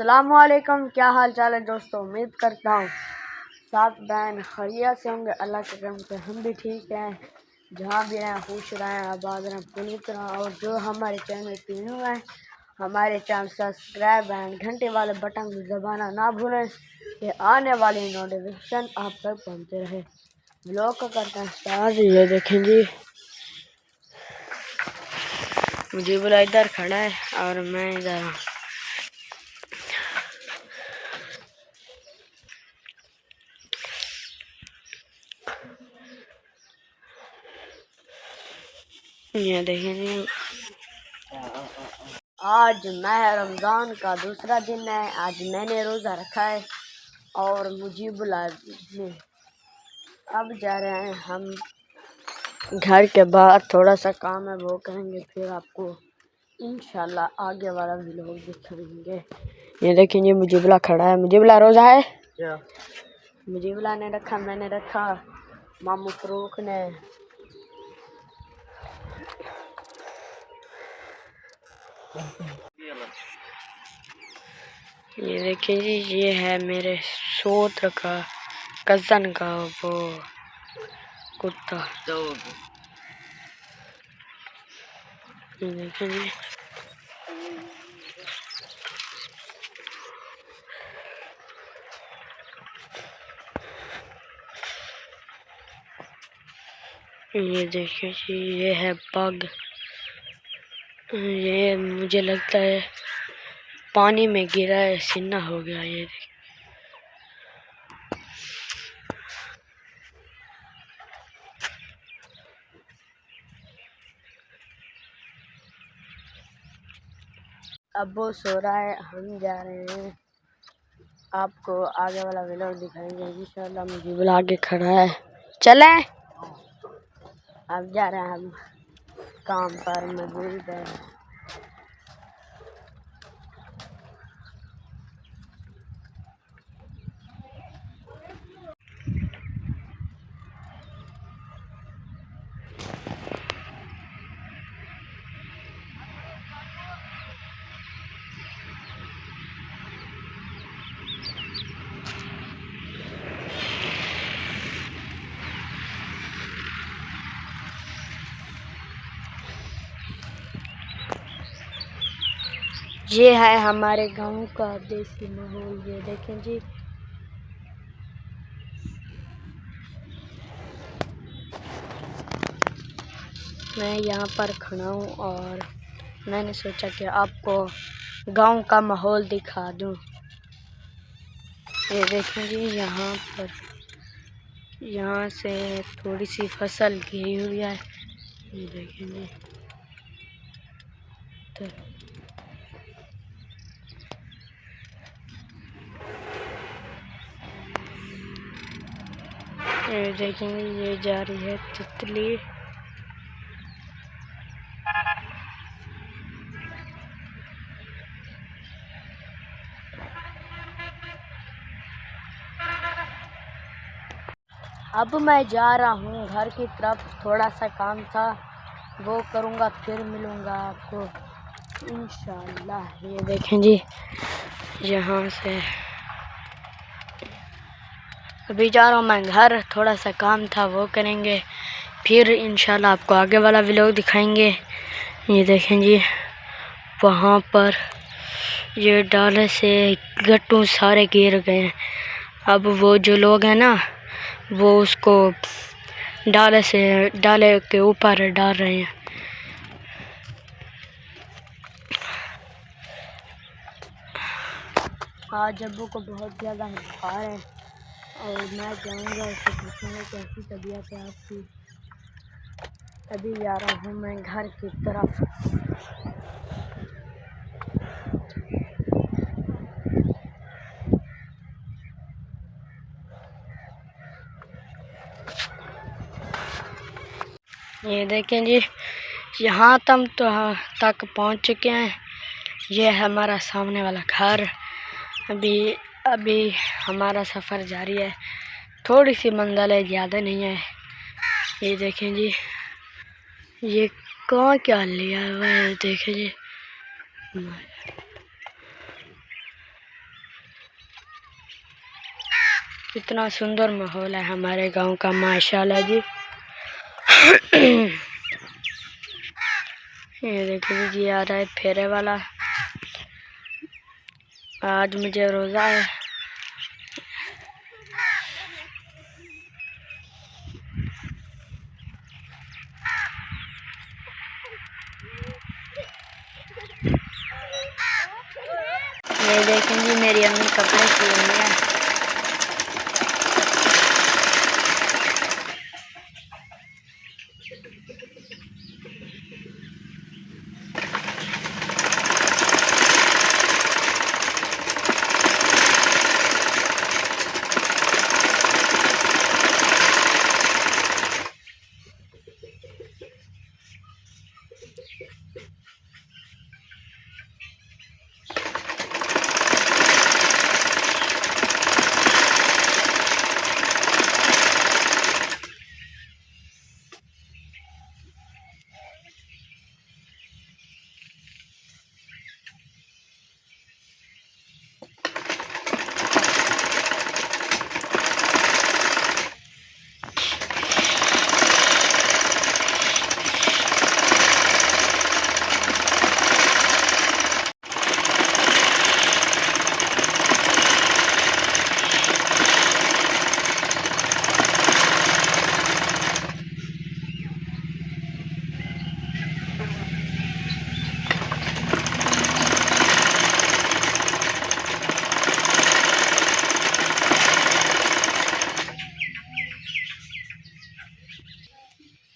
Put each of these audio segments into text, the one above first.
अस्सलामुअलैकुम, क्या हाल चाल है दोस्तों। उम्मीद करता हूँ साथ बहन खैरियत से होंगे। अल्लाह के करम से हम भी ठीक हैं। जहाँ भी रहें खुश रहें, आबाद रहें, पुनीत रहें। और जो हमारे चैनल पे न्यू हैं, हमारे चैनल सब्सक्राइब एंड घंटे वाले बटन को दबाना ना भूलें, कि आने वाली नोटिफिकेशन आप तक पहुँचते रहे। ब्लॉग को करते हैं स्टार्ट। ये देखें जी, मुजीबुल्लाह इधर खड़ा है और मैं इधर हूँ। ये देखिए जी, आज माह रमज़ान का दूसरा दिन है। आज मैंने रोज़ा रखा है और मुजीबुल्लाह ने अब जा रहे हैं हम घर के बाहर। थोड़ा सा काम है वो करेंगे, फिर आपको इंशाल्लाह आगे वाला व्लॉग दिखाएंगे। ये देखिए जी, मुजीबुल्लाह खड़ा है। मुजीबुल्लाह रोज़ा है। मुजीबुल्लाह ने रखा, मैंने रखा, मामू फरूक ने। ये देखिए जी, ये है मेरे सोत्र का कज़न का वो कुत्ता। ये देखिए जी, ये देखिए जी, ये है पग। ये मुझे लगता है पानी में गिरा है, सिन्ना हो गया। ये अब वो सो रहा है, हम जा रहे हैं। आपको आगे वाला व्लॉग दिखाएंगे इंशाल्लाह। मुजीबुल्लाह आगे खड़ा है, चले। अब जा रहे हैं हम काम पर, मजदूरी पर। ये है हमारे गांव का देसी माहौल। ये देखें जी, मैं यहाँ पर खड़ा हूँ और मैंने सोचा कि आपको गांव का माहौल दिखा दूँ। ये देखें जी, यहाँ पर यहाँ से थोड़ी सी फसल की हुई है। ये देखें जी, तो ये देखेंगे, ये जा रही है तितली। अब मैं जा रहा हूँ घर की तरफ, थोड़ा सा काम था वो करूँगा, फिर मिलूँगा आपको इंशाल्लाह। ये देखें जी, यहाँ से अभी जा रहा हूँ मैं घर, थोड़ा सा काम था वो करेंगे, फिर इंशाल्लाह आपको आगे वाला व्लॉग दिखाएंगे। ये देखें जी, वहाँ पर ये डाले से गट्टू सारे गिर गए हैं। अब वो जो लोग हैं ना, वो उसको डाले के ऊपर डाल रहे हैं। आज अब्बू को बहुत ज़्यादा बुखार है और मैं जाऊँगा उससे पूछूँगा कैसी तबीयत है आपकी। अभी जा रहा हूँ मैं घर की तरफ। ये देखें जी, यहाँ तक पहुँच चुके हैं। ये है हमारा सामने वाला घर। अभी हमारा सफ़र जारी है। थोड़ी सी मंजिल है, ज़्यादा नहीं है। ये देखें जी, ये कहाँ क्या लिया हुआ है, देखें जी। कितना सुंदर माहौल है हमारे गांव का, माशाल्लाह जी। ये देखिए जी, आ रहा है फेरे वाला। आज मुझे रोज़ा है। ये देखें जी, मेरी अम्मी कपड़े सिल रही है।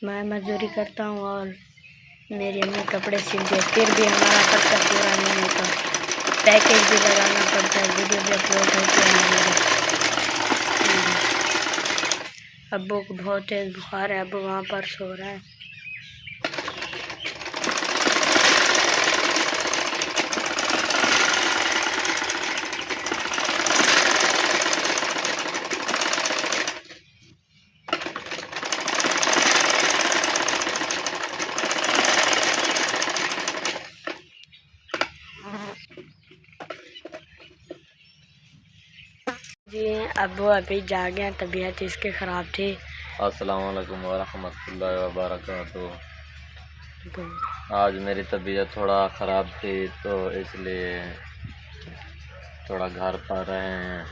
मैं मजदूरी करता हूँ और मेरी अम्मी कपड़े सिलती है, फिर भी हमारा खर्चा पूरा नहीं होता। पैकेज भी लगाना पड़ता है, वीडियो भी अपलोड होते हैं हमारे। अब्बू को बहुत तेज़ बुखार है, अब्बू वहाँ पर सो रहा है। जी अब्बू अभी जागे हैं, तबीयत इसकी ख़राब थी। अस्सलाम वालेकुम वरहमतुल्लाहि वबरकातुहू। आज मेरी तबीयत थोड़ा ख़राब थी तो इसलिए थोड़ा घर पर रहे हैं।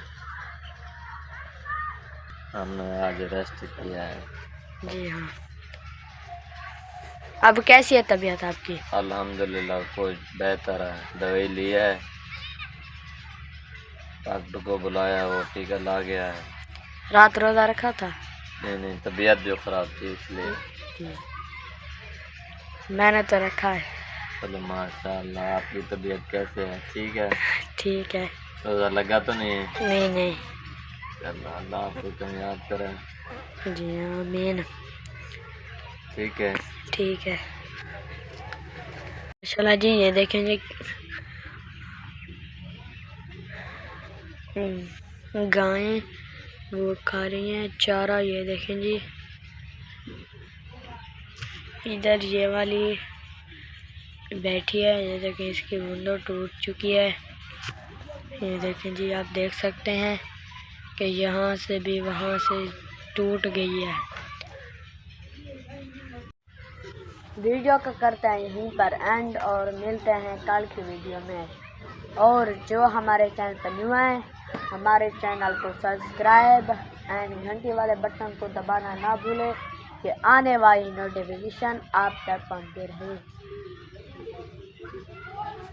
हमने आज रेस्ट किया है। जी हाँ। अब कैसी है तबीयत आपकी? अल्हम्दुलिल्लाह कुछ बेहतर है। दवाई ली है, डॉक्टर को बुलाया, वो टीका ला गया है। रात रोज़ा रखा था? नहीं, तबीयत जो ख़राब थी इसलिए। मैंने तो रखा है। चलो माशाल्लाह। आपकी तबीयत कैसे है? ठीक है? ठीक है। रोज़ा लगा तो नहीं? नहीं। चलो अल्लाह आपको कामयाब करें। जी आमीन। ठीक है। ठीक है माशाल्लाह जी। ये देखेंगे गायें वो खा रही हैं चारा। ये देखें जी, इधर ये वाली बैठी है। ये देखें, इसकी विंडो टूट चुकी है। ये देखें जी, आप देख सकते हैं कि यहाँ से भी वहाँ से टूट गई है। वीडियो का करते हैं यहीं पर एंड और मिलते हैं कल की वीडियो में। और जो हमारे चैनल पर न्यू है, हमारे चैनल को सब्सक्राइब एंड घंटी वाले बटन को दबाना ना भूलें कि आने वाली नोटिफिकेशन आप तक पहुंचती रहे।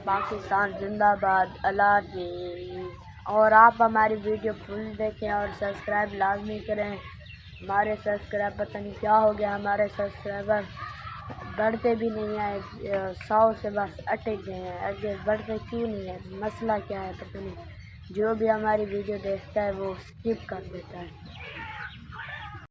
पाकिस्तान जिंदाबाद। अल्लाह हाफिज़। और आप हमारी वीडियो फुल देखें और सब्सक्राइब लाजमी करें। हमारे सब्सक्राइब पता नहीं क्या हो गया, हमारे सब्सक्राइबर बढ़ते भी नहीं है, 100 से बस अटक गए हैं। आगे बढ़ते क्यों नहीं है, मसला क्या है पता नहीं। जो भी हमारी वीडियो देखता है वो स्किप कर देता है।